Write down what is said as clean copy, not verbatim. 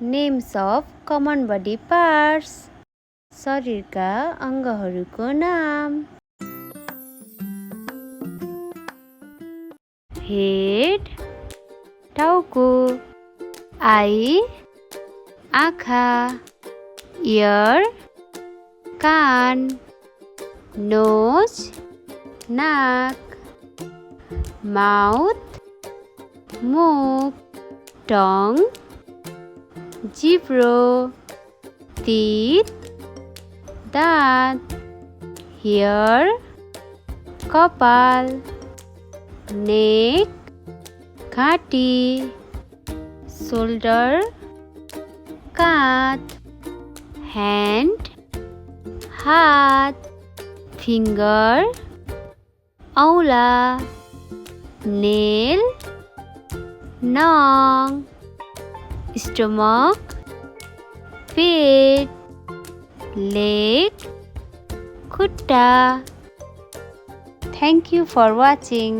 Names of common body parts. शरीरका अङ्गहरूको नाम. Head टाउको. आई आँखा. इयर कान. नोज नाक. माउथ मुख. टङ जिब्रो. teeth दाँत. हेयर कपाल. नेक घाँटी. शोल्डर काँध. ह्यान्ड हात. फिङ्गर औँला. नेल नङ. स्टमक पेट. लेग खुट्टा. Thank you for watching.